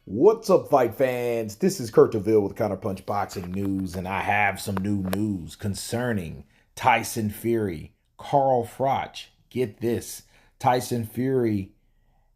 What's up, fight fans? This is Kurt DeVille with Counterpunch Boxing News, and I have some new news concerning Tyson Fury. Carl Froch, get this. Tyson Fury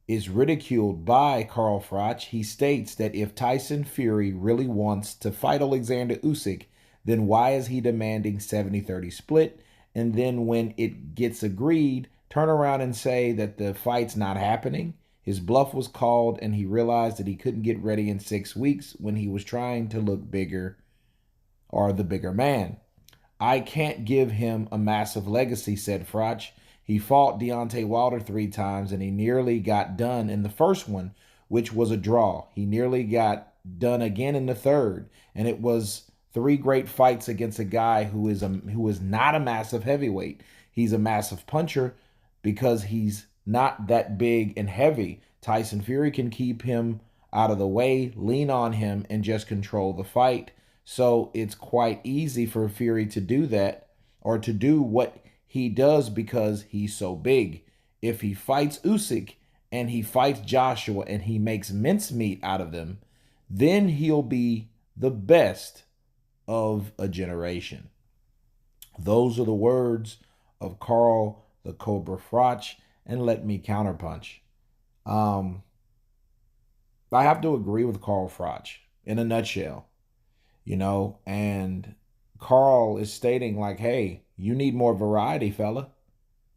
is ridiculed by Carl Froch. He states that if Tyson Fury really wants to fight Alexander Usyk, then why is he demanding 70-30 split? And then when it gets agreed, turn around and say that the fight's not happening. His bluff was called, and he realized that he couldn't get ready in 6 weeks when he was trying to look bigger or the bigger man. I can't give him a massive legacy, said Froch. He fought Deontay Wilder 3 times, and he nearly got done in the first one, which was a draw. He nearly got done again in the third, and it was three great fights against a guy who is not a massive heavyweight. He's a massive puncher because he's not that big and heavy. Tyson Fury can keep him out of the way, lean on him, and just control the fight. So it's quite easy for Fury to do that or to do what he does because he's so big. If he fights Usyk and he fights Joshua and he makes mincemeat out of them, then he'll be the best of a generation. Those are the words of Carl the Cobra Froch, and let me counterpunch. Um, I have to agree with Carl Froch in a nutshell, and Carl is stating like, hey, you need more variety, fella.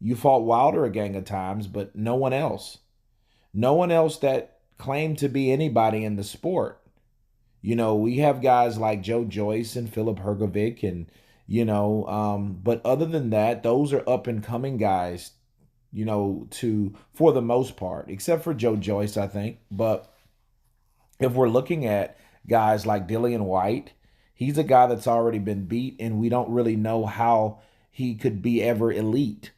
You fought Wilder a gang of times, but no one else. No one else that claimed to be anybody in the sport. We have guys like Joe Joyce and Philip Hergovic but other than that, those are up and coming guys, to for the most part, except for Joe Joyce, I think. But if we're looking at guys like Dillian White, he's a guy that's already been beat, and we don't really know how he could be ever elite.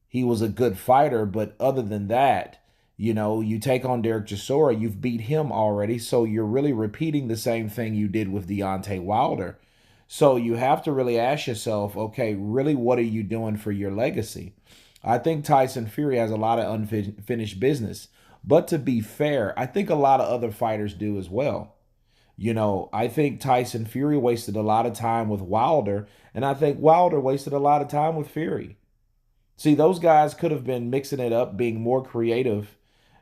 He was a good fighter, but other than that, you take on Derek Chisora, you've beat him already, so you're really repeating the same thing you did with Deontay Wilder. So you have to really ask yourself, okay, really, what are you doing for your legacy? I think Tyson Fury has a lot of unfinished business. But to be fair, I think a lot of other fighters do as well. I think Tyson Fury wasted a lot of time with Wilder, and I think Wilder wasted a lot of time with Fury. See, those guys could have been mixing it up, being more creative,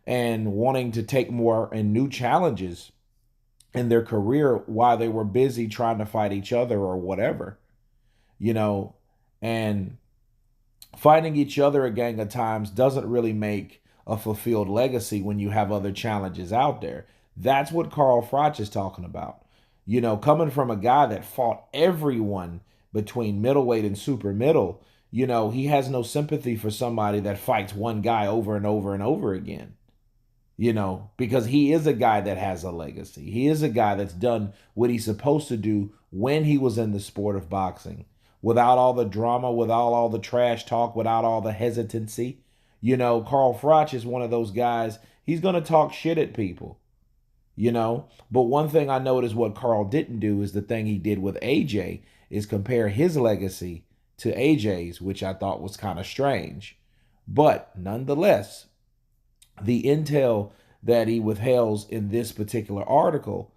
and wanting to take more and new challenges in their career while they were busy trying to fight each other or whatever, and fighting each other a gang of times doesn't really make a fulfilled legacy when you have other challenges out there. That's what Carl Froch is talking about. Coming from a guy that fought everyone between middleweight and super middle, he has no sympathy for somebody that fights one guy over and over and over again. Because he is a guy that has a legacy. He is a guy that's done what he's supposed to do when he was in the sport of boxing, without all the drama, without all the trash talk, without all the hesitancy. Carl Froch is one of those guys, he's going to talk shit at people, But one thing I noticed what Carl didn't do is the thing he did with AJ is compare his legacy to AJ's, which I thought was kind of strange. But nonetheless, the intel that he withholds in this particular article,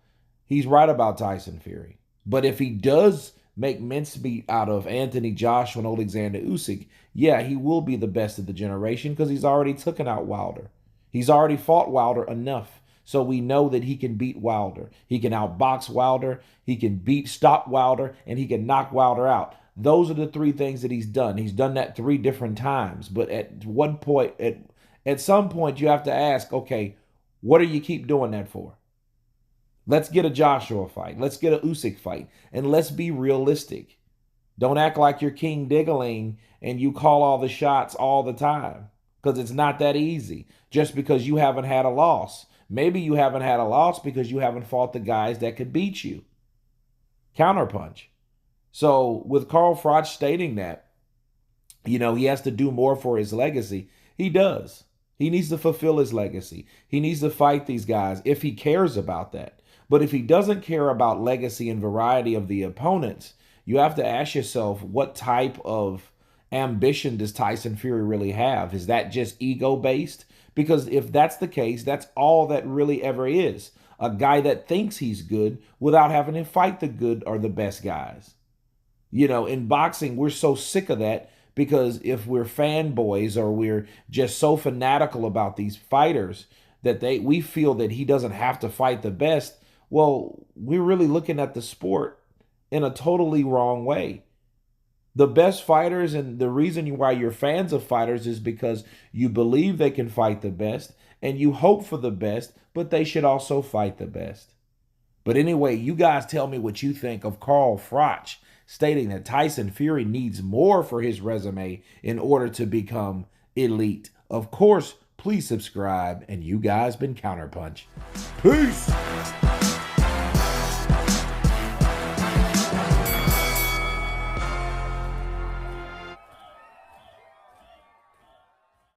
he's right about Tyson Fury. But if he does make mincemeat out of Anthony Joshua and Alexander Usyk, yeah, he will be the best of the generation because he's already taken out Wilder. He's already fought Wilder enough. So we know that he can beat Wilder. He can outbox Wilder. He can stop Wilder, and he can knock Wilder out. Those are the three things that he's done. He's done that 3 different times. But at some point, you have to ask, okay, what do you keep doing that for? Let's get a Joshua fight. Let's get a Usyk fight. And let's be realistic. Don't act like you're King Diggling and you call all the shots all the time. Because it's not that easy. Just because you haven't had a loss. Maybe you haven't had a loss because you haven't fought the guys that could beat you. Counterpunch. So with Carl Froch stating that, he has to do more for his legacy. He does. He needs to fulfill his legacy. He needs to fight these guys if he cares about that. But if he doesn't care about legacy and variety of the opponents, you have to ask yourself, what type of ambition does Tyson Fury really have? Is that just ego-based? Because if that's the case, that's all that really ever is. a guy that thinks he's good without having to fight the good or the best guys. In boxing, we're so sick of that because if we're fanboys or we're just so fanatical about these fighters that we feel that he doesn't have to fight the best, well, we're really looking at the sport in a totally wrong way. The best fighters, and the reason why you're fans of fighters is because you believe they can fight the best and you hope for the best, but they should also fight the best. But anyway, you guys tell me what you think of Carl Froch stating that Tyson Fury needs more for his resume in order to become elite. Of course, please subscribe, and you guys been Counterpunch. Peace!